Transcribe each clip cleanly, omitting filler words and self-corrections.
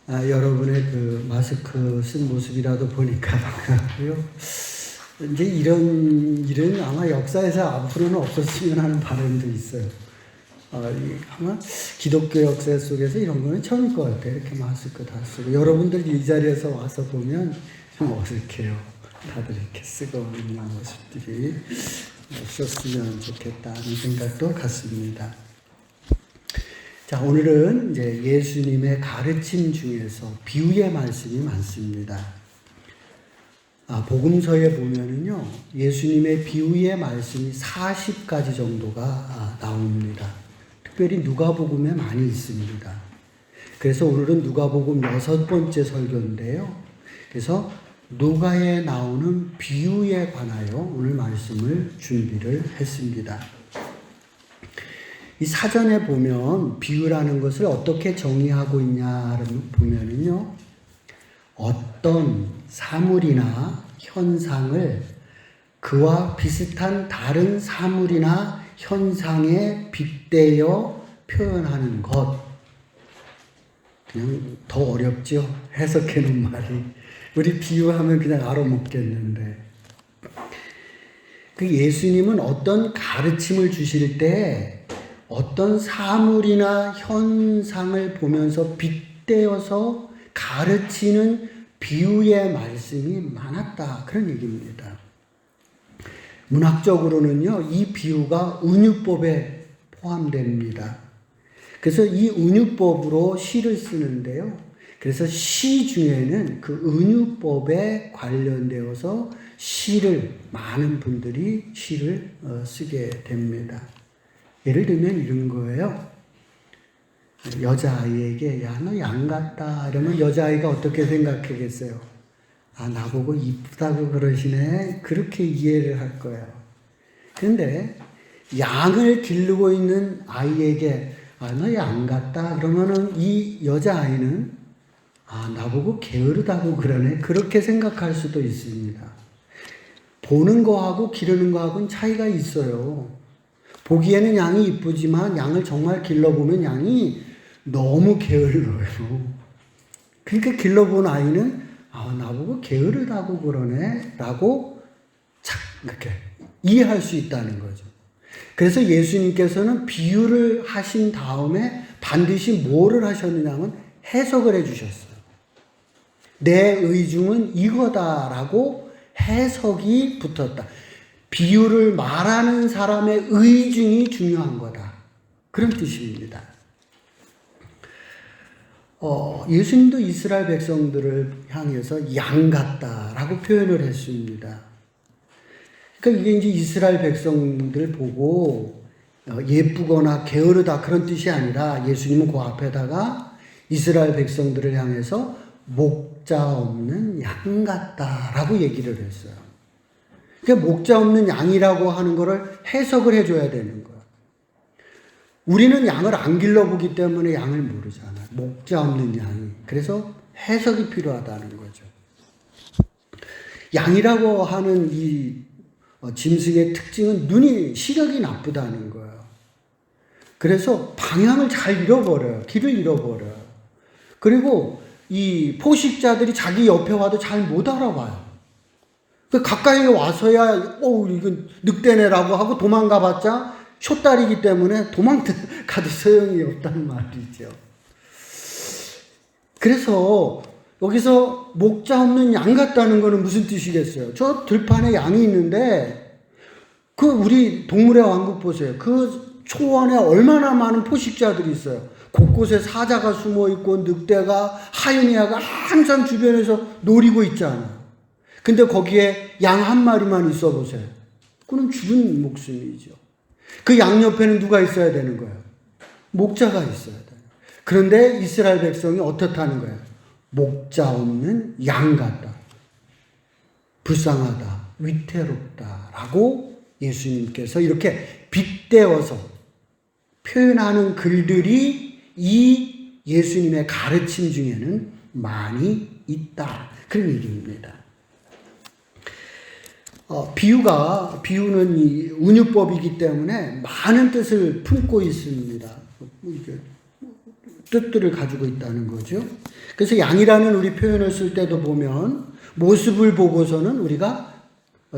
여러분의 그 마스크 쓴 모습이라도 보니까 반갑고요. 이제 이런 일은 아마 역사에서 앞으로는 없었으면 하는 바람도 있어요. 아마 기독교 역사 속에서 이런 거는 처음일 것 같아요. 이렇게 마스크 다 쓰고. 여러분들 이 자리에서 와서 보면 좀 어색해요. 다들 이렇게 쓰고 있는 모습들이 없었으면 좋겠다는 생각도 같습니다. 자, 오늘은 이제 예수님의 가르침 중에서 비유의 말씀이 많습니다. 복음서에 보면은요, 예수님의 비유의 말씀이 40가지 정도가 나옵니다. 특별히 누가복음에 많이 있습니다. 그래서 오늘은 누가복음 6번째 설교인데요. 그래서 누가에 나오는 비유에 관하여 오늘 말씀을 준비를 했습니다. 이 사전에 보면 비유라는 것을 어떻게 정의하고 있냐를 보면은요, 어떤 사물이나 현상을 그와 비슷한 다른 사물이나 현상에 빗대어 표현하는 것. 그냥 더 어렵죠? 해석해 놓은 말이. 우리 비유하면 그냥 알아먹겠는데. 그 예수님은 어떤 가르침을 주실 때 어떤 사물이나 현상을 보면서 빗대어서 가르치는 비유의 말씀이 많았다. 그런 얘기입니다. 문학적으로는요, 이 비유가 은유법에 포함됩니다. 그래서 이 은유법으로 시를 쓰는데요. 그래서 시 중에는 그 은유법에 관련되어서 많은 분들이 시를 쓰게 됩니다. 예를 들면 이런 거예요. 여자아이에게 야, 너 양 같다 이러면 여자아이가 어떻게 생각하겠어요? 나보고 이쁘다고 그러시네. 그렇게 이해를 할 거예요. 그런데 양을 기르고 있는 아이에게 너 양 같다 그러면은 이 여자아이는 나보고 게으르다고 그러네. 그렇게 생각할 수도 있습니다. 보는 거하고 기르는 거하고는 차이가 있어요. 보기에는 양이 이쁘지만 양을 정말 길러보면 양이 너무 게을러요. 그러니까 길러본 아이는 나보고 게으르다고 그러네 라고 이렇게 이해할 수 있다는 거죠. 그래서 예수님께서는 비유를 하신 다음에 반드시 뭐를 하셨느냐면 해석을 해주셨어요. 내 의중은 이거다라고 해석이 붙었다. 비유를 말하는 사람의 의중이 중요한 거다. 그런 뜻입니다. 예수님도 이스라엘 백성들을 향해서 양 같다라고 표현을 했습니다. 그러니까 이게 이제 이스라엘 백성들 보고 예쁘거나 게으르다 그런 뜻이 아니라 예수님은 그 앞에다가 이스라엘 백성들을 향해서 목자 없는 양 같다라고 얘기를 했어요. 그러니까 목자 없는 양이라고 하는 것을 해석을 해줘야 되는 거야. 우리는 양을 안 길러보기 때문에 양을 모르잖아. 목자 없는 양이. 그래서 해석이 필요하다는 거죠. 양이라고 하는 이 짐승의 특징은 시력이 나쁘다는 거예요. 그래서 방향을 잘 잃어버려요. 길을 잃어버려요. 그리고 이 포식자들이 자기 옆에 와도 잘 못 알아봐요. 가까이 와서야 이건 늑대네라고 하고 도망가봤자 쇼다리기 때문에 도망가도 소용이 없다는 말이죠. 그래서 여기서 목자 없는 양 같다는 거는 무슨 뜻이겠어요? 저 들판에 양이 있는데 우리 동물의 왕국 보세요. 그 초원에 얼마나 많은 포식자들이 있어요. 곳곳에 사자가 숨어 있고 늑대가 하이에나가 항상 주변에서 노리고 있잖아. 근데 거기에 양 한 마리만 있어 보세요. 그건 죽은 목숨이죠. 그 양 옆에는 누가 있어야 되는 거예요? 목자가 있어야 돼요. 그런데 이스라엘 백성이 어떻다는 거예요? 목자 없는 양 같다. 불쌍하다. 위태롭다. 라고 예수님께서 이렇게 빗대어서 표현하는 글들이 이 예수님의 가르침 중에는 많이 있다. 그런 얘기입니다. 비유는 이 은유법이기 때문에 많은 뜻을 품고 있습니다. 뜻들을 가지고 있다는 거죠. 그래서 양이라는 우리 표현을 쓸 때도 보면 모습을 보고서는 우리가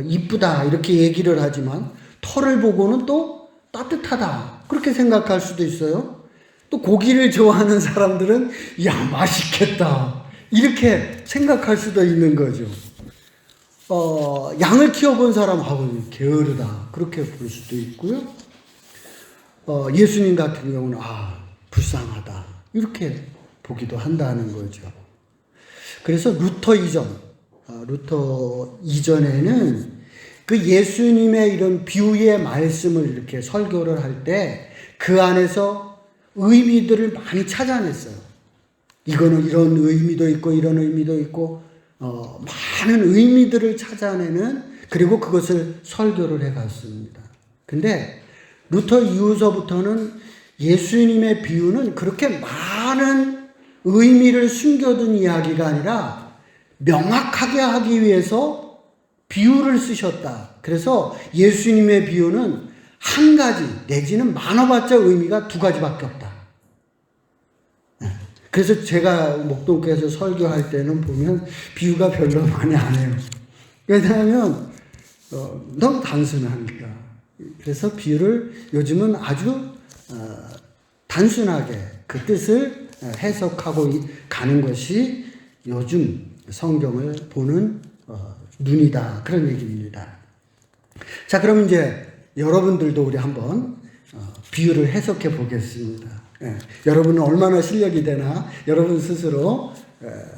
이쁘다 이렇게 얘기를 하지만 털을 보고는 또 따뜻하다 그렇게 생각할 수도 있어요. 또 고기를 좋아하는 사람들은 야 맛있겠다 이렇게 생각할 수도 있는 거죠. 양을 키워본 사람하고는 게으르다 그렇게 볼 수도 있고요. 예수님 같은 경우는 불쌍하다 이렇게 보기도 한다는 거죠. 그래서 루터 이전에는 그 예수님의 이런 비유의 말씀을 이렇게 설교를 할 때 그 안에서 의미들을 많이 찾아냈어요. 이거는 이런 의미도 있고 이런 의미도 있고 많은 의미들을 찾아내는 그리고 그것을 설교를 해갔습니다. 근데 루터 이후서부터는 예수님의 비유는 그렇게 많은 의미를 숨겨둔 이야기가 아니라 명확하게 하기 위해서 비유를 쓰셨다. 그래서 예수님의 비유는 한 가지 내지는 많아봤자 의미가 두 가지밖에 없다. 그래서 제가 목동교에서 설교할 때는 보면 비유가 별로 많이 안 해요. 왜냐하면 너무 단순하니까. 그래서 비유를 요즘은 아주 단순하게 그 뜻을 해석하고 가는 것이 요즘 성경을 보는 눈이다. 그런 얘기입니다. 자, 그럼 이제 여러분들도 우리 한번 비유를 해석해 보겠습니다. 여러분은 얼마나 실력이 되나 여러분 스스로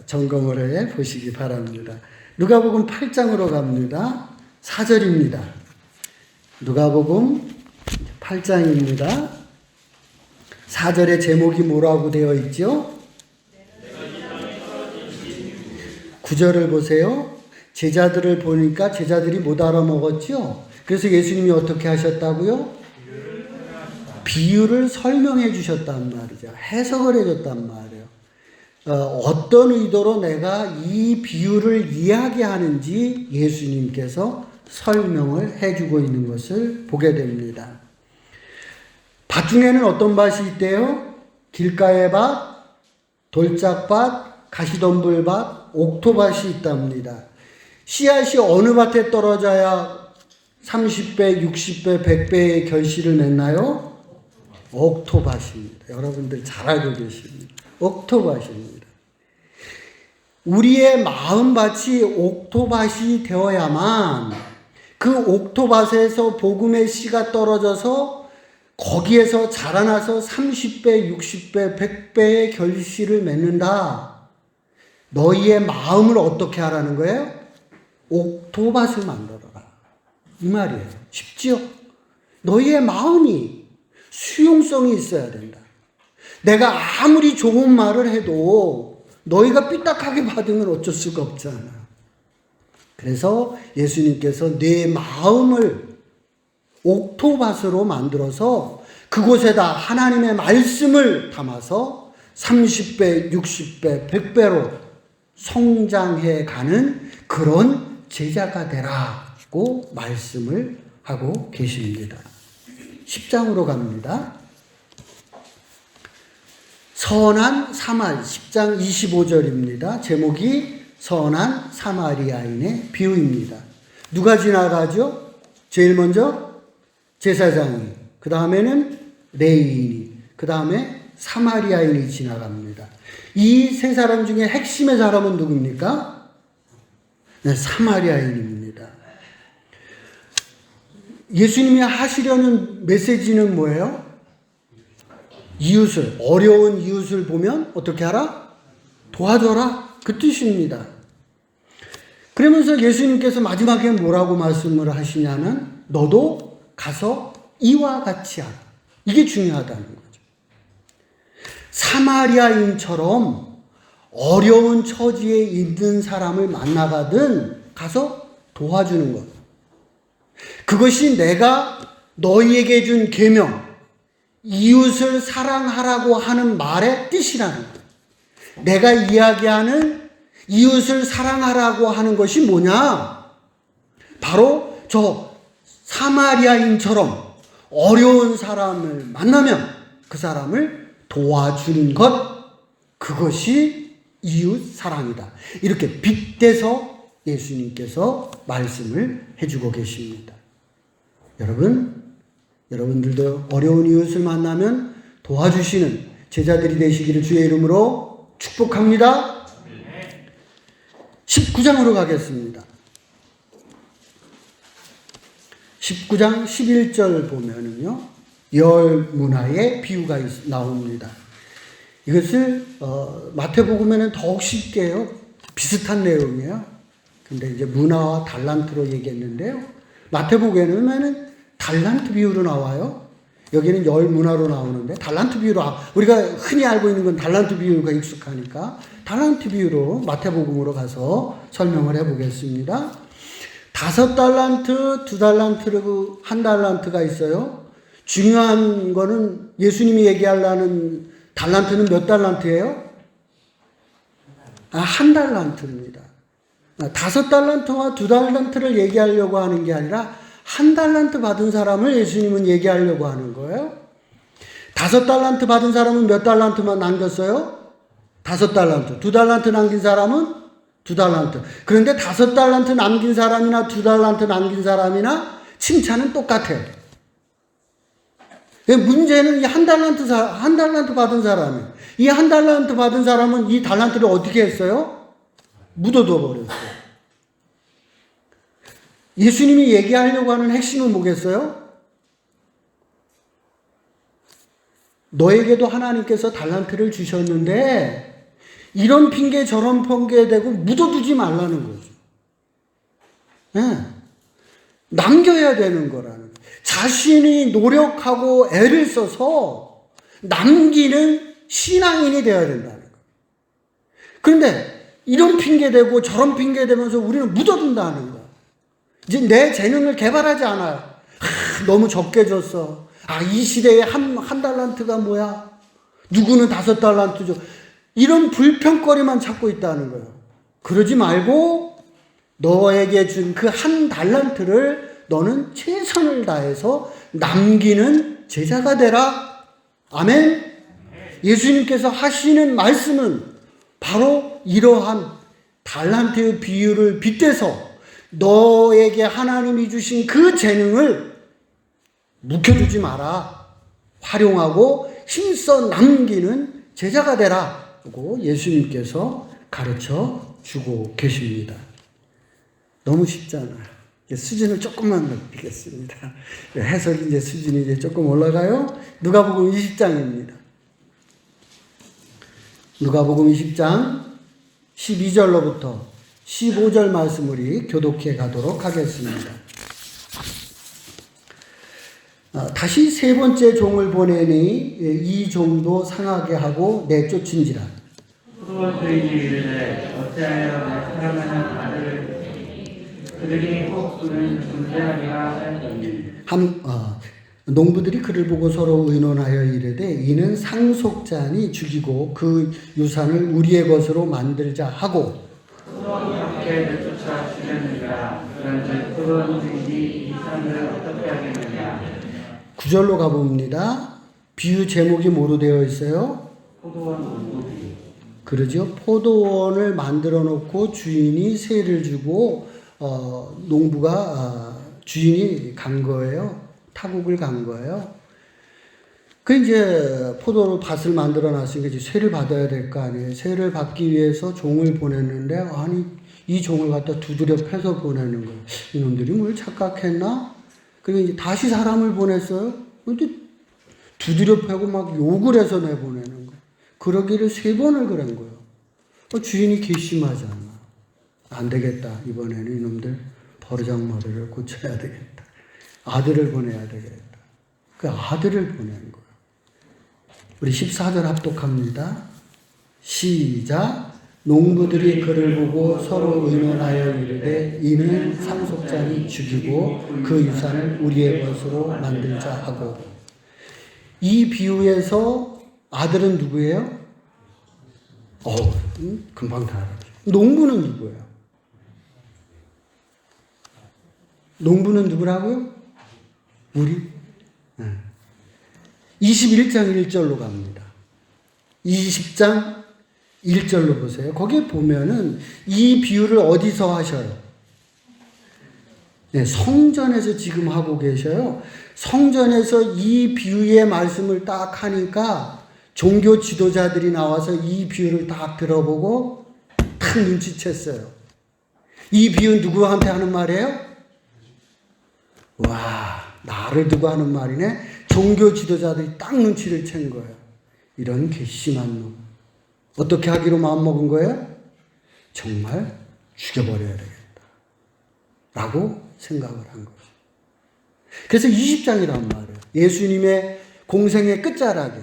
점검을 해 보시기 바랍니다. 누가복음 8장으로 갑니다. 4절입니다. 누가복음 8장입니다. 4절의 제목이 뭐라고 되어 있죠? 9절을 보세요. 제자들을 보니까 제자들이 못 알아먹었죠? 그래서 예수님이 어떻게 하셨다고요? 비유를 설명해 주셨단 말이죠. 해석을 해 줬단 말이에요. 어떤 의도로 내가 이 비유를 이야기하는지 예수님께서 설명을 해주고 있는 것을 보게 됩니다. 밭 중에는 어떤 밭이 있대요? 길가의 밭, 돌짝밭, 가시덤불밭, 옥토밭이 있답니다. 씨앗이 어느 밭에 떨어져야 30배, 60배, 100배의 결실을 맺나요? 옥토밭입니다. 여러분들 잘 알고 계십니다. 옥토밭입니다. 우리의 마음밭이 옥토밭이 되어야만 그 옥토밭에서 복음의 씨가 떨어져서 거기에서 자라나서 30배, 60배, 100배의 결실을 맺는다. 너희의 마음을 어떻게 하라는 거예요? 옥토밭을 만들어라. 이 말이에요. 쉽지요? 너희의 마음이 수용성이 있어야 된다. 내가 아무리 좋은 말을 해도 너희가 삐딱하게 받으면 어쩔 수가 없잖아. 그래서 예수님께서 내 마음을 옥토밭으로 만들어서 그곳에다 하나님의 말씀을 담아서 30배, 60배, 100배로 성장해 가는 그런 제자가 되라고 말씀을 하고 계십니다. 10장으로 갑니다. 선한 사마리 10장 25절입니다. 제목이 선한 사마리아인의 비유입니다. 누가 지나가죠? 제일 먼저 제사장이, 그 다음에는 레위인이, 그 다음에 사마리아인이 지나갑니다. 이 세 사람 중에 핵심의 사람은 누굽니까? 네, 사마리아인입니다. 예수님이 하시려는 메시지는 뭐예요? 이웃을, 어려운 이웃을 보면 어떻게 하라? 도와줘라. 그 뜻입니다. 그러면서 예수님께서 마지막에 뭐라고 말씀을 하시냐면 너도 가서 이와 같이 하라. 이게 중요하다는 거죠. 사마리아인처럼 어려운 처지에 있는 사람을 만나가든 가서 도와주는 것. 그것이 내가 너희에게 준 계명, 이웃을 사랑하라고 하는 말의 뜻이라는 거예요. 내가 이야기하는 이웃을 사랑하라고 하는 것이 뭐냐? 바로 저 사마리아인처럼 어려운 사람을 만나면 그 사람을 도와주는 것, 그것이 이웃 사랑이다. 이렇게 빗대서 예수님께서 말씀을 해주고 계십니다. 여러분들도 어려운 이웃을 만나면 도와주시는 제자들이 되시기를 주의 이름으로 축복합니다. 19장으로 가겠습니다. 19장 11절 보면은요, 열 문화의 비유가 나옵니다. 이것을 마태복음에는 더욱 쉽게요, 비슷한 내용이에요. 근데 이제 문화와 달란트로 얘기했는데요, 마태복음에는 달란트 비유로 나와요. 여기는 열 문화로 나오는데 달란트 비유로, 우리가 흔히 알고 있는 건 달란트 비유가 익숙하니까 달란트 비유로 마태복음으로 가서 설명을 해보겠습니다. 5달란트, 2달란트, 1달란트가 있어요. 중요한 거는 예수님이 얘기하려는 달란트는 몇 달란트예요? 1달란트입니다. 5달란트와 2달란트를 얘기하려고 하는 게 아니라 1달란트 받은 사람을 예수님은 얘기하려고 하는 거예요. 5달란트 받은 사람은 몇 달란트만 남겼어요? 5달란트. 2달란트 남긴 사람은 2달란트. 그런데 5달란트 남긴 사람이나 2달란트 남긴 사람이나 칭찬은 똑같아요. 문제는 이 1달란트 받은 사람이, 이 1달란트 받은 사람은 이 달란트를 어떻게 했어요? 묻어둬 버렸어요. 예수님이 얘기하려고 하는 핵심은 뭐겠어요? 너에게도 하나님께서 달란트를 주셨는데 이런 핑계 저런 핑계 대고 묻어두지 말라는 거죠. 네. 남겨야 되는 거라는 거예요. 자신이 노력하고 애를 써서 남기는 신앙인이 되어야 된다는 거예요. 그런데 이런 핑계 대고 저런 핑계 대면서 우리는 묻어둔다는 거예요. 이제 내 재능을 개발하지 않아요. 너무 적게 줬어. 이 시대에 한 달란트가 뭐야? 누구는 5달란트 줘. 이런 불평거리만 찾고 있다는 거예요. 그러지 말고 너에게 준 그 1달란트를 너는 최선을 다해서 남기는 제자가 되라. 아멘. 예수님께서 하시는 말씀은 바로 이러한 달란트의 비유를 빗대서 너에게 하나님이 주신 그 재능을 묵혀두지 마라. 활용하고 힘써 남기는 제자가 되라. 라고 예수님께서 가르쳐 주고 계십니다. 너무 쉽잖아요. 수준을 조금만 높이겠습니다. 해석이 이제 수준이 이제 조금 올라가요. 누가복음 20장입니다. 누가복음 20장 12절로부터 15절 말씀 우리 교독해 가도록 하겠습니다. 다시 세 번째 종을 보내니 이 종도 상하게 하고 내쫓은지라. 두 번째에 이르되 어찌하여 내 사랑하는 아들을 그들이 혹 그는 존재하리라 하였더니 농부들이 그를 보고 서로 의논하여 이르되 이는 상속자니 죽이고 그 유산을 우리의 것으로 만들자 하고 함께 내쫓아 죽였느니라. 그런즉 두 번째니 이 산을 어떻게 하겠느냐. 9절로 가봅니다. 비유 제목이 뭐로 되어 있어요? 포도원 농부비. 그러죠. 포도원을 만들어 놓고 주인이 세를 주고 농부가 주인이 간 거예요. 타국을 간 거예요. 그 이제 포도밭을 만들어 놨으니까 이제 세를 받아야 될 거 아니에요. 세를 받기 위해서 종을 보냈는데 아니 이 종을 갖다 두드려 패서 보내는 거예요. 이놈들이 뭘 착각했나? 그리고 이제 다시 사람을 보냈어요. 근데 두드려 패고 막 욕을 해서 내보내는 거예요. 그러기를 3번을 그런 거예요. 주인이 괘씸하잖아. 안 되겠다. 이번에는 이놈들 버르장머리를 고쳐야 되겠다. 아들을 보내야 되겠다. 그 아들을 보낸 거예요. 우리 14절 합독합니다. 시작. 농부들이 그를 보고 서로 의논하여 이르되 이는 상속자니 죽이고 그 유산을 우리의 것으로 만들자 하고. 이 비유에서 아들은 누구예요? 금방 다 알아요. 농부는 누구예요? 농부는 누구라고요? 우리? 21장 1절로 갑니다. 20장 1절로 보세요. 거기에 보면은 이 비유를 어디서 하셔요? 네, 성전에서 지금 하고 계셔요. 성전에서 이 비유의 말씀을 딱 하니까 종교 지도자들이 나와서 이 비유를 딱 들어보고 딱 눈치챘어요. 이 비유는 누구한테 하는 말이에요? 와, 나를 두고 하는 말이네. 종교 지도자들이 딱 눈치를 챈 거예요. 이런 괘씸한 놈. 어떻게 하기로 마음먹은 거예요? 정말 죽여버려야 되겠다. 라고 생각을 한 거죠. 그래서 20장이란 말이에요. 예수님의 공생의 끝자락에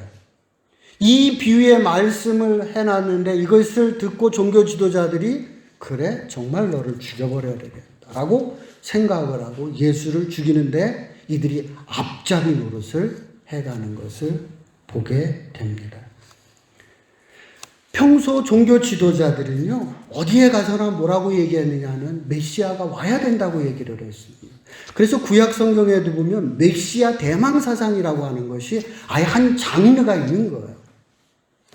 이 비유의 말씀을 해놨는데 이것을 듣고 종교 지도자들이 그래 정말 너를 죽여버려야 되겠다라고 생각을 하고 예수를 죽이는데 이들이 앞잡이 노릇을 해가는 것을 보게 됩니다. 평소 종교 지도자들은요, 어디에 가서나 뭐라고 얘기했느냐는 메시아가 와야 된다고 얘기를 했습니다. 그래서 구약 성경에도 보면 메시아 대망사상이라고 하는 것이 아예 한 장르가 있는 거예요.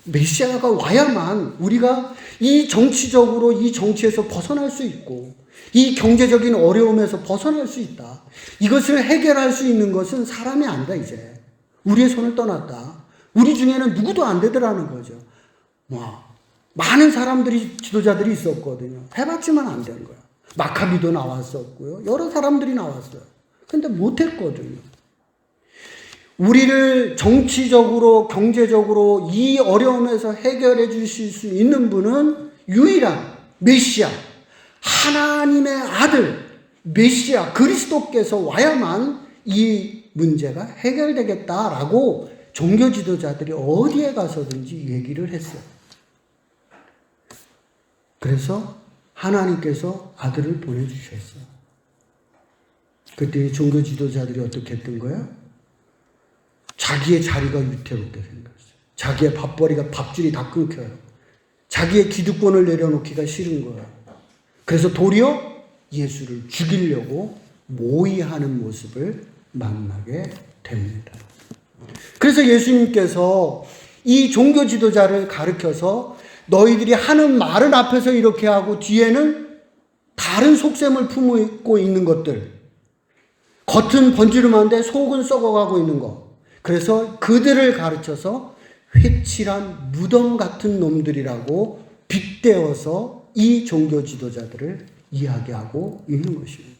메시아가 와야만 우리가 이 정치적으로 이 정치에서 벗어날 수 있고 이 경제적인 어려움에서 벗어날 수 있다. 이것을 해결할 수 있는 것은 사람이 아니다 이제. 우리의 손을 떠났다. 우리 중에는 누구도 안 되더라는 거죠. 많은 사람들이 지도자들이 있었거든요. 해봤지만 안 된 거야. 마카비도 나왔었고요. 여러 사람들이 나왔어요. 근데 못했거든요. 우리를 정치적으로 경제적으로 이 어려움에서 해결해 주실 수 있는 분은 유일한 메시아, 하나님의 아들 메시아 그리스도께서 와야만 이 문제가 해결되겠다라고 종교 지도자들이 어디에 가서든지 얘기를 했어요. 그래서 하나님께서 아들을 보내주셨어요. 그때 종교 지도자들이 어떻게 했던 거예요? 자기의 자리가 위태롭게 생겼어요. 자기의 밥벌이가 밥줄이 다 끊겨요. 자기의 기득권을 내려놓기가 싫은 거예요. 그래서 도리어 예수를 죽이려고 모의하는 모습을 만나게 됩니다. 그래서 예수님께서 이 종교 지도자를 가르쳐서 너희들이 하는 말은 앞에서 이렇게 하고 뒤에는 다른 속셈을 품고 있는 것들, 겉은 번지름한데 속은 썩어가고 있는 것. 그래서 그들을 가르쳐서 회칠한 무덤 같은 놈들이라고 빗대어서 이 종교 지도자들을 이야기하고 있는 것입니다.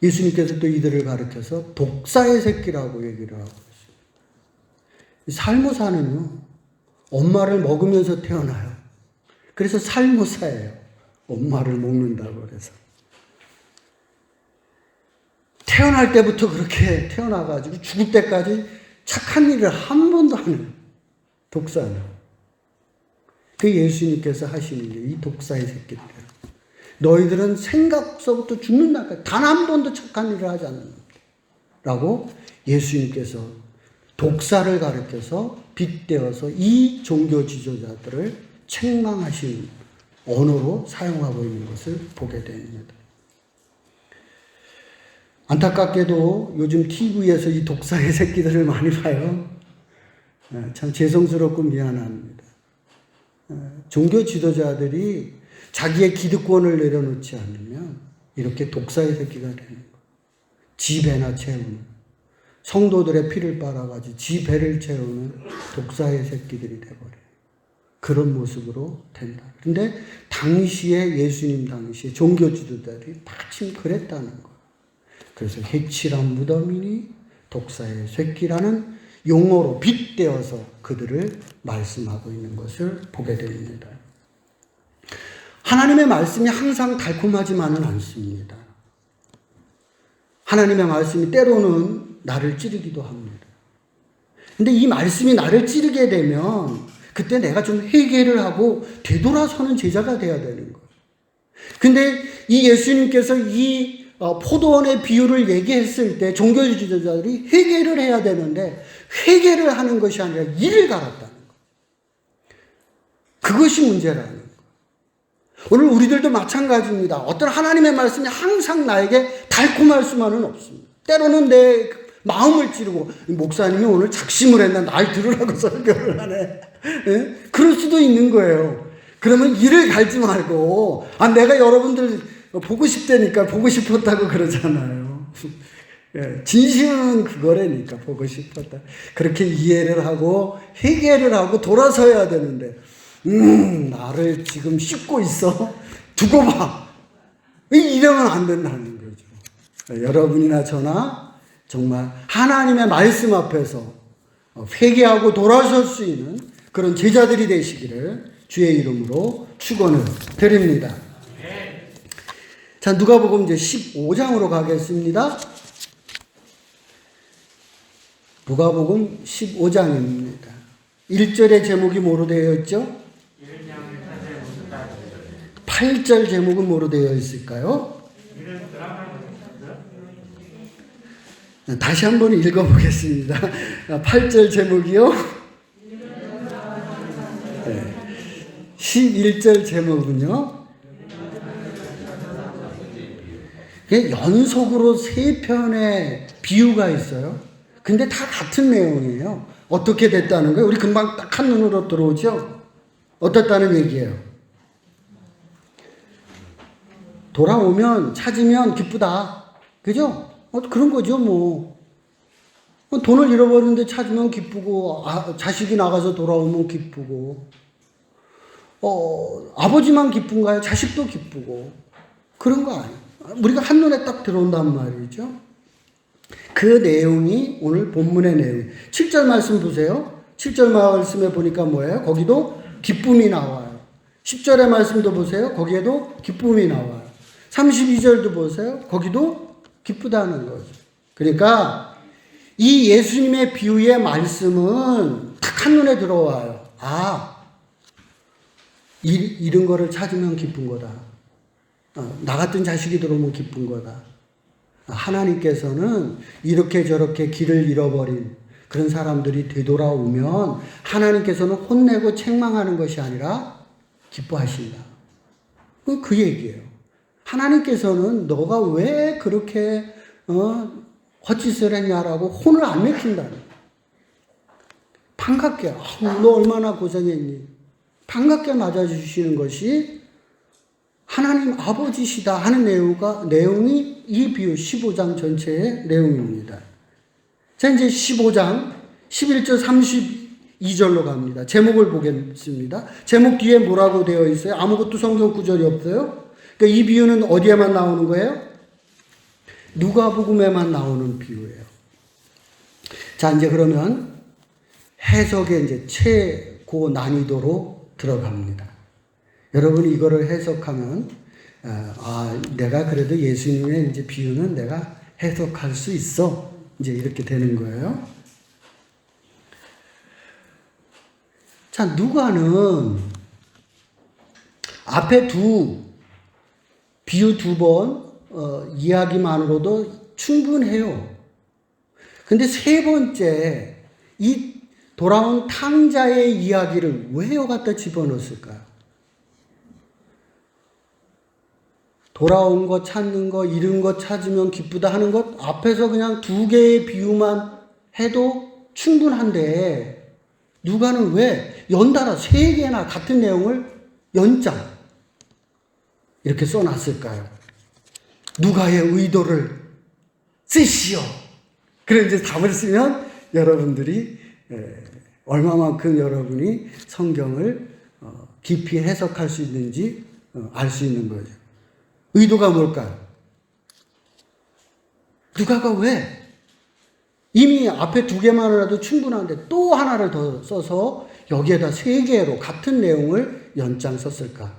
예수님께서 또 이들을 가르쳐서 독사의 새끼라고 얘기를 하고 있습니다. 살모사는요, 엄마를 먹으면서 태어나요. 그래서 살모사예요. 엄마를 먹는다고 그래서. 태어날 때부터 그렇게 태어나가지고 죽을 때까지 착한 일을 한 번도 안 해요. 독사는. 그 예수님께서 하시는 게 이 독사의 새끼들. 너희들은 생각서부터 죽는 날까지 단 한 번도 착한 일을 하지 않는다. 라고 예수님께서 독사를 가르쳐서 빗대어서 이 종교 지도자들을 책망하시는 언어로 사용하고 있는 것을 보게 됩니다. 안타깝게도 요즘 TV에서 이 독사의 새끼들을 많이 봐요. 참 죄송스럽고 미안합니다. 종교 지도자들이 자기의 기득권을 내려놓지 않으면 이렇게 독사의 새끼가 되는 거예요. 지 배나 채우는. 성도들의 피를 빨아가지고 지 배를 채우는 독사의 새끼들이 돼버려요. 그런 모습으로 된다. 그런데 당시에 예수님 당시에 종교 지도자들이 마침 그랬다는 거예요. 그래서 해칠한 무덤이니 독사의 새끼라는 용어로 빗대어서 그들을 말씀하고 있는 것을 보게 됩니다. 하나님의 말씀이 항상 달콤하지만은 않습니다. 하나님의 말씀이 때로는 나를 찌르기도 합니다. 근데 이 말씀이 나를 찌르게 되면 그때 내가 좀 회개를 하고 되돌아서는 제자가 돼야 되는 거예요. 근데 이 예수님께서 이 포도원의 비유를 얘기했을 때 종교 지도자들이 회개를 해야 되는데 회개를 하는 것이 아니라 이를 갈았다는 거예요. 그것이 문제라는 거예요. 오늘 우리들도 마찬가지입니다. 어떤 하나님의 말씀이 항상 나에게 달콤할 수만은 없습니다. 때로는 내 마음을 찌르고 목사님이 오늘 작심을 했나 날 들으라고 설교를 하네. 예? 그럴 수도 있는 거예요. 그러면 이를 갈지 말고 내가 여러분들 보고 싶다니까 보고 싶었다고 그러잖아요. 예, 진심은 그거라니까 보고 싶었다. 그렇게 이해를 하고 회개를 하고 돌아서야 되는데 나를 지금 씹고 있어. 두고 봐. 이러면 안 된다는 거죠. 여러분이나 저나 정말 하나님의 말씀 앞에서 회개하고 돌아설 수 있는 그런 제자들이 되시기를 주의 이름으로 축원을 드립니다. 자, 누가복음 이제 15장으로 가겠습니다. 누가복음 15장입니다. 1절의 제목이 뭐로 되어 있죠? 8절 제목은 뭐로 되어 있을까요? 다시 한번 읽어보겠습니다. 8절 제목이요. 11절 제목은요. 연속으로 3편의 비유가 있어요. 근데 다 같은 내용이에요. 어떻게 됐다는 거예요? 우리 금방 딱 한눈으로 들어오죠? 어떻다는 얘기예요? 돌아오면, 찾으면 기쁘다. 그죠? 그런 거죠, 뭐. 돈을 잃어버리는데 찾으면 기쁘고, 자식이 나가서 돌아오면 기쁘고, 아버지만 기쁜가요? 자식도 기쁘고. 그런 거 아니에요. 우리가 한눈에 딱 들어온단 말이죠. 그 내용이 오늘 본문의 내용. 7절 말씀 보세요. 7절 말씀에 보니까 뭐예요? 거기도 기쁨이 나와요. 10절의 말씀도 보세요. 거기에도 기쁨이 나와요. 32절도 보세요. 거기도 기쁘다는 거죠. 그러니까 이 예수님의 비유의 말씀은 딱 한눈에 들어와요. 이런 거를 찾으면 기쁜 거다. 나 같은 자식이 들어오면 기쁜 거다. 하나님께서는 이렇게 저렇게 길을 잃어버린 그런 사람들이 되돌아오면 하나님께서는 혼내고 책망하는 것이 아니라 기뻐하신다. 그 얘기예요. 하나님께서는 너가 왜 그렇게 헛짓을 했냐라고 혼을 안 내킨다. 반갑게 너 얼마나 고생했니? 반갑게 맞아주시는 것이 하나님 아버지시다 하는 내용이 이 비유 15장 전체의 내용입니다. 자, 이제 15장 11절 32절로 갑니다. 제목을 보겠습니다. 제목 뒤에 뭐라고 되어 있어요? 아무것도 성경 구절이 없어요. 그러니까 이 비유는 어디에만 나오는 거예요? 누가복음에만 나오는 비유예요. 자, 이제 그러면 해석의 이제 최고 난이도로 들어갑니다. 여러분이 이거를 해석하면 내가 그래도 예수님의 이제 비유는 내가 해석할 수 있어. 이제 이렇게 되는 거예요. 자, 누가는 앞에 비유 2번 이야기만으로도 충분해요. 근데 세 번째 이 돌아온 탕자의 이야기를 왜 여기다 집어넣었을까요? 돌아온 거 찾는 거, 잃은 거 찾으면 기쁘다 하는 것 앞에서 그냥 2개의 비유만 해도 충분한데 누가는 왜 연달아 3개나 같은 내용을 연장 이렇게 써놨을까요? 누가의 의도를 쓰시오. 그래 이제 답을 쓰면 여러분들이 얼마만큼 여러분이 성경을 깊이 해석할 수 있는지 알 수 있는 거죠. 의도가 뭘까요? 누가가 왜 이미 앞에 2개만 해도 충분한데 또 하나를 더 써서 여기에다 3개로 같은 내용을 연장 썼을까?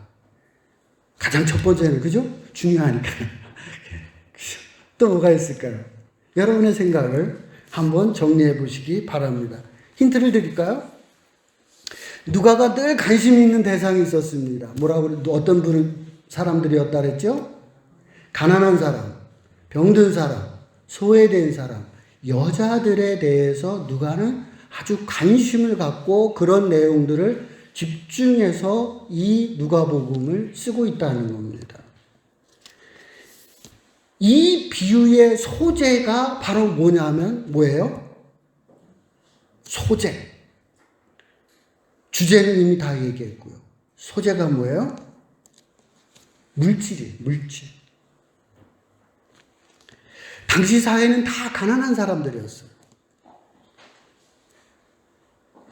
가장 첫 번째는 그죠? 중요하니까. 또 뭐가 있을까요? 여러분의 생각을 한번 정리해 보시기 바랍니다. 힌트를 드릴까요? 누가가 늘 관심 있는 대상이 있었습니다. 어떤 사람들이었다 그랬죠? 가난한 사람, 병든 사람, 소외된 사람, 여자들에 대해서 누가는 아주 관심을 갖고 그런 내용들을 집중해서 이 누가복음을 쓰고 있다는 겁니다. 이 비유의 소재가 바로 뭐예요? 소재. 주제는 이미 다 얘기했고요. 소재가 뭐예요? 물질. 당시 사회는 다 가난한 사람들이었어요.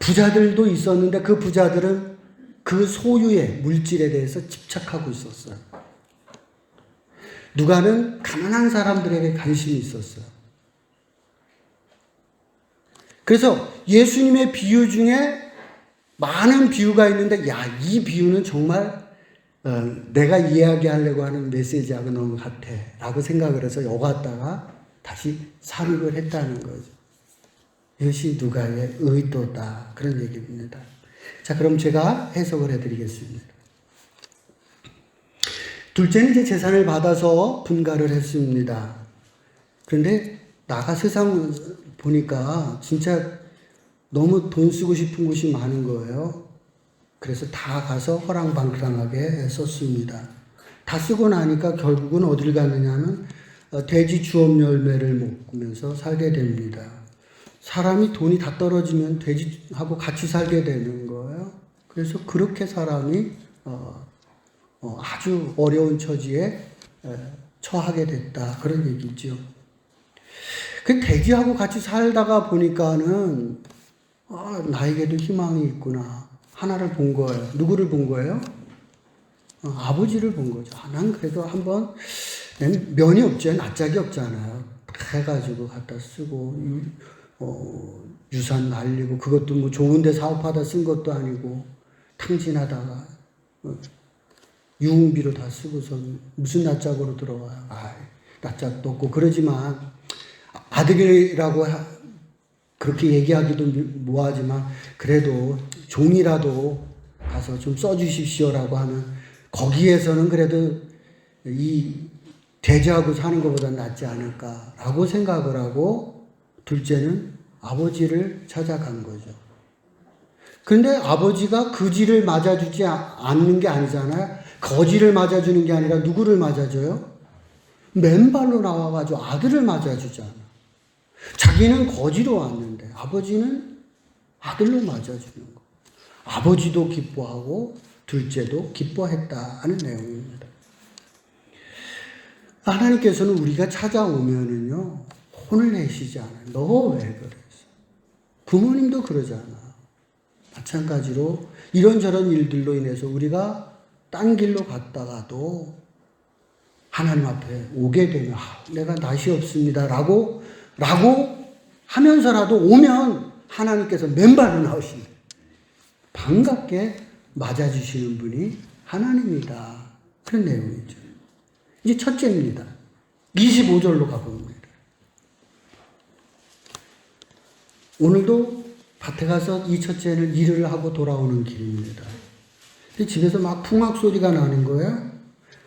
부자들도 있었는데 그 부자들은 그 소유의 물질에 대해서 집착하고 있었어요. 누가는 가난한 사람들에게 관심이 있었어요. 그래서 예수님의 비유 중에 많은 비유가 있는데, 이 비유는 정말 내가 이야기하려고 하는 메시지하고 너무 같아 라고 생각을 해서 여갔다가 다시 삽입을 했다는 거죠. 이것이 누가의 의도다, 그런 얘기입니다. 자, 그럼 제가 해석을 해드리겠습니다. 둘째는 이제 재산을 받아서 분가를 했습니다. 그런데 나가 세상 보니까 진짜 너무 돈 쓰고 싶은 곳이 많은 거예요. 그래서 다 가서 허랑방탕하게 썼습니다. 다 쓰고 나니까 결국은 어디를 갔느냐면 돼지 주업 열매를 먹으면서 살게 됩니다. 사람이 돈이 다 떨어지면 돼지하고 같이 살게 되는 거예요. 그래서 그렇게 사람이 아주 어려운 처지에 처하게 됐다, 그런 얘기죠. 그 돼지하고 같이 살다가 보니까는 나에게도 희망이 있구나. 하나를 본 거예요. 누구를 본 거예요? 아버지를 본 거죠. 난 그래도 한번, 면이 없죠. 낯짝이 없잖아요. 해가지고 갖다 쓰고, 유산 날리고, 그것도 뭐 좋은데 사업하다 쓴 것도 아니고, 탕진하다가, 유흥비로 다 쓰고서 무슨 낯짝으로 들어와요. 낯짝도 없고, 그러지만, 아들이라고 그렇게 얘기하기도 뭐하지만 그래도 종이라도 가서 좀 써주십시오라고 하면 거기에서는 그래도 이 돼지하고 사는 것보다 낫지 않을까라고 생각을 하고 둘째는 아버지를 찾아간 거죠. 그런데 아버지가 그지를 맞아주지 않는 게 아니잖아요. 거지를 맞아주는 게 아니라 누구를 맞아줘요? 맨발로 나와가지고 아들을 맞아주잖아. 자기는 거지로 왔는데 아버지는 아들로 맞아주는 거. 아버지도 기뻐하고 둘째도 기뻐했다는 내용입니다. 하나님께서는 우리가 찾아오면은요, 혼을 내시지 않아요. 너 왜 그랬어? 부모님도 그러잖아. 마찬가지로 이런저런 일들로 인해서 우리가 딴 길로 갔다가도 하나님 앞에 오게 되면 내가 낯이 없습니다 라고 하면서라도 오면 하나님께서 맨발로 나오신다. 반갑게 맞아주시는 분이 하나님이다. 그런 내용이죠. 이제 첫째입니다. 25절로 가봅니다. 오늘도 밭에 가서 이 첫째는 일을 하고 돌아오는 길입니다. 집에서 막 풍악 소리가 나는 거예요.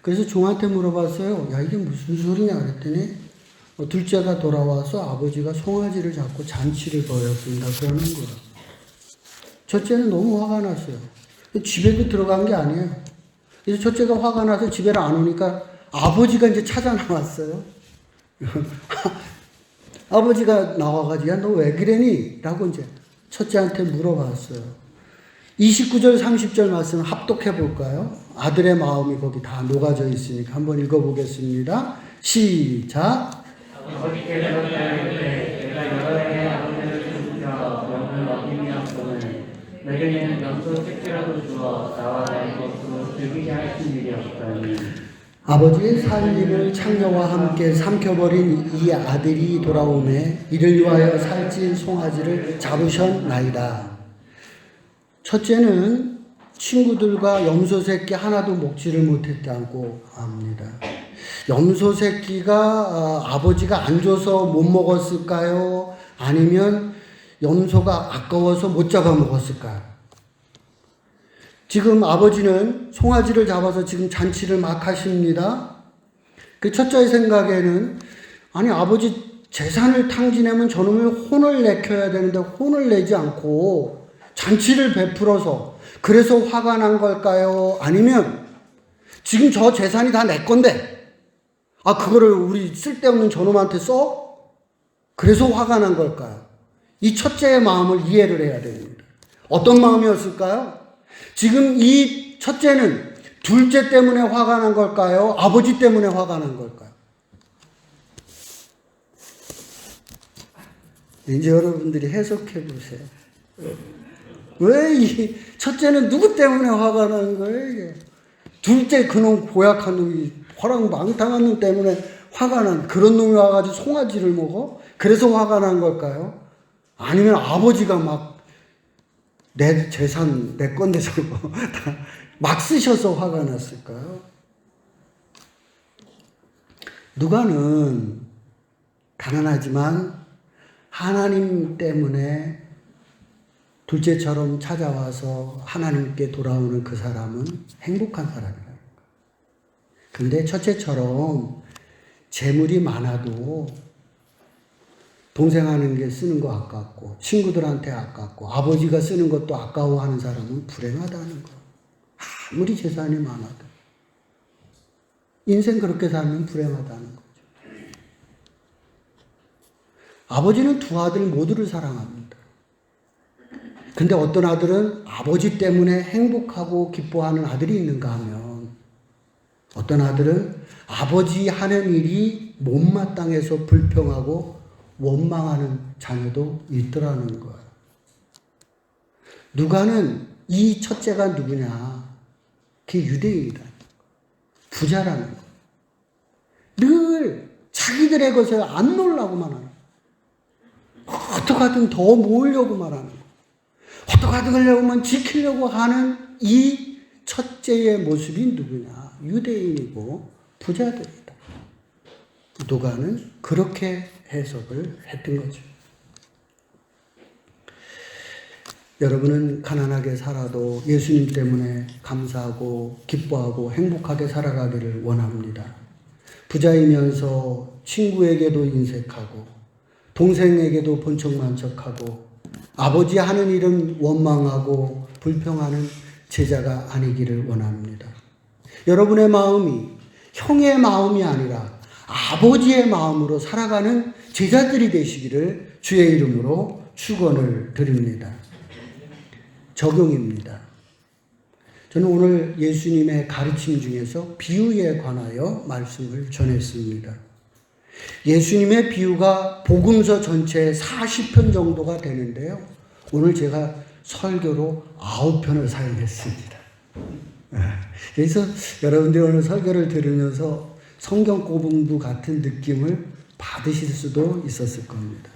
그래서 종한테 물어봤어요. 이게 무슨 소리냐 그랬더니 둘째가 돌아와서 아버지가 송아지를 잡고 잔치를 벌였습니다. 그러는 거예요. 첫째는 너무 화가 났어요. 집에도 들어간 게 아니에요. 그래서 첫째가 화가 나서 집에 안 오니까 아버지가 이제 찾아 나왔어요. 아버지가 나와가지고 너 왜 그러니? 라고 이제 첫째한테 물어봤어요. 29절 30절 말씀 합독해 볼까요? 아들의 마음이 거기 다 녹아져 있으니까 한번 읽어보겠습니다. 시작. 아버지께서 때에 내가 여러 해의 아버지를 숨겨 명을 어김이었거늘 내게는 염소 새끼라도 주어 나와 나의 것으로 즐기게 하신 일이 없다니. 아버지의 살림을 창녀와 함께 삼켜버린 이 아들이 돌아오매 이를 위하여 살찐 송아지를 잡으셨나이다. 첫째는 친구들과 염소 새끼 하나도 먹지를 못했다고 합니다. 염소 새끼가 아버지가 안 줘서 못 먹었을까요? 아니면 염소가 아까워서 못 잡아 먹었을까요? 지금 아버지는 송아지를 잡아서 지금 잔치를 막 하십니다. 그 첫째의 생각에는 아니 아버지 재산을 탕진하면 저놈을 혼을 내켜야 되는데 혼을 내지 않고 잔치를 베풀어서 그래서 화가 난 걸까요? 아니면 지금 저 재산이 다 내 건데 아, 그거를 우리 쓸데없는 저놈한테 써? 그래서 화가 난 걸까요? 이 첫째의 마음을 이해를 해야 됩니다. 어떤 마음이었을까요? 지금 이 첫째는 둘째 때문에 화가 난 걸까요? 아버지 때문에 화가 난 걸까요? 이제 여러분들이 해석해 보세요. 왜 이 첫째는 누구 때문에 화가 나는 거예요, 이게? 둘째 그놈 고약한 놈이 허랑망탕한 놈 때문에 화가 난 그런 놈이 와가지고 송아지를 먹어? 그래서 화가 난 걸까요? 아니면 아버지가 막 내 재산 내 건데 저거 막 쓰셔서 화가 났을까요? 누가는 가난하지만 하나님 때문에 둘째처럼 찾아와서 하나님께 돌아오는 그 사람은 행복한 사람이라는 거예요. 근데 첫째처럼 재물이 많아도 동생 하는 게 쓰는 거 아깝고 친구들한테 아깝고 아버지가 쓰는 것도 아까워하는 사람은 불행하다는 거예요. 아무리 재산이 많아도. 인생 그렇게 살면 불행하다는 거죠. 아버지는 두 아들 모두를 사랑합니다. 근데 어떤 아들은 아버지 때문에 행복하고 기뻐하는 아들이 있는가 하면 어떤 아들은 아버지 하는 일이 못마땅해서 불평하고 원망하는 자녀도 있더라는 거예요. 누가는 이 첫째가 누구냐? 그게 유대인이다. 부자라는 거예요. 늘 자기들의 것에 안 놀라고만 하는 거예요. 어떡하든 더 모으려고만 하는 거예요. 어떡하든 하려고만 지키려고 하는 이 첫째의 모습이 누구냐? 유대인이고 부자들이다. 누가는 그렇게 해석을 했던 거죠. 여러분은 가난하게 살아도 예수님 때문에 감사하고 기뻐하고 행복하게 살아가기를 원합니다. 부자이면서 친구에게도 인색하고 동생에게도 본척만척하고 아버지 하는 일은 원망하고 불평하는 제자가 아니기를 원합니다. 여러분의 마음이 형의 마음이 아니라 아버지의 마음으로 살아가는 제자들이 되시기를 주의 이름으로 축원을 드립니다. 적용입니다. 저는 오늘 예수님의 가르침 중에서 비유에 관하여 말씀을 전했습니다. 예수님의 비유가 복음서 전체 40편 정도가 되는데요. 오늘 제가 설교로 9편을 사용했습니다. 그래서 여러분들이 오늘 설교를 들으면서 성경 공부 같은 느낌을 받으실 수도 있었을 겁니다.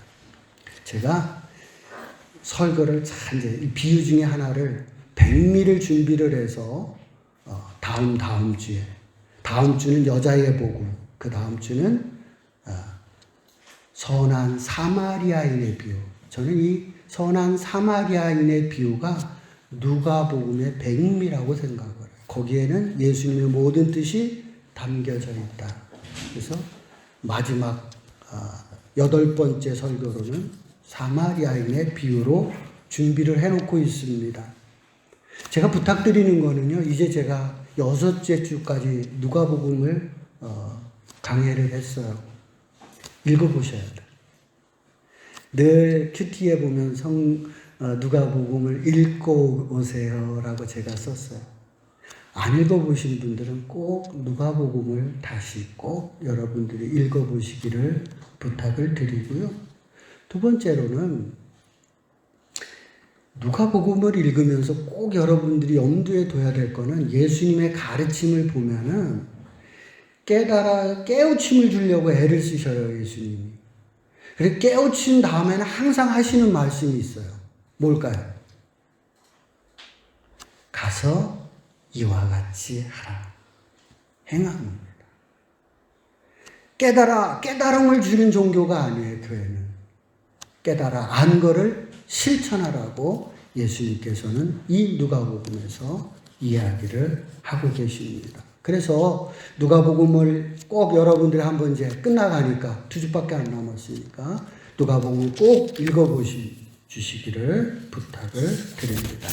제가 설교를 이제 이 비유 중에 하나를 백미를 준비를 해서 다음 주에 다음 주는 여자의 복음, 그 다음 주는 선한 사마리아인의 비유. 저는 이 선한 사마리아인의 비유가 누가복음의 백미라고 생각을 해요. 거기에는 예수님의 모든 뜻이 담겨져 있다. 그래서 마지막 8번째 설교로는 사마리아인의 비유로 준비를 해놓고 있습니다. 제가 부탁드리는 거는요, 이제 제가 6째 주까지 누가복음을 강해를 했어요. 읽어보셔야 돼요. 늘 큐티에 보면 누가복음을 읽고 오세요라고 제가 썼어요. 안 읽어보신 분들은 꼭 누가복음을 다시 꼭 여러분들이 읽어보시기를 부탁을 드리고요. 두 번째로는 누가복음을 읽으면서 꼭 여러분들이 염두에 둬야 될 거는 예수님의 가르침을 보면은 깨우침을 주려고 애를 쓰셔요, 예수님이. 그래서 깨우친 다음에는 항상 하시는 말씀이 있어요. 뭘까요? 가서 이와 같이 하라. 행함입니다. 깨달음을 주는 종교가 아니에요, 교회는. 깨달아, 안 거를 실천하라고 예수님께서는 이 누가복음에서 이야기를 하고 계십니다. 그래서 누가복음을 꼭 여러분들이 한번 이제 끝나가니까 2주밖에 안 남았으니까 누가복음을 꼭 읽어보시기를 부탁을 드립니다.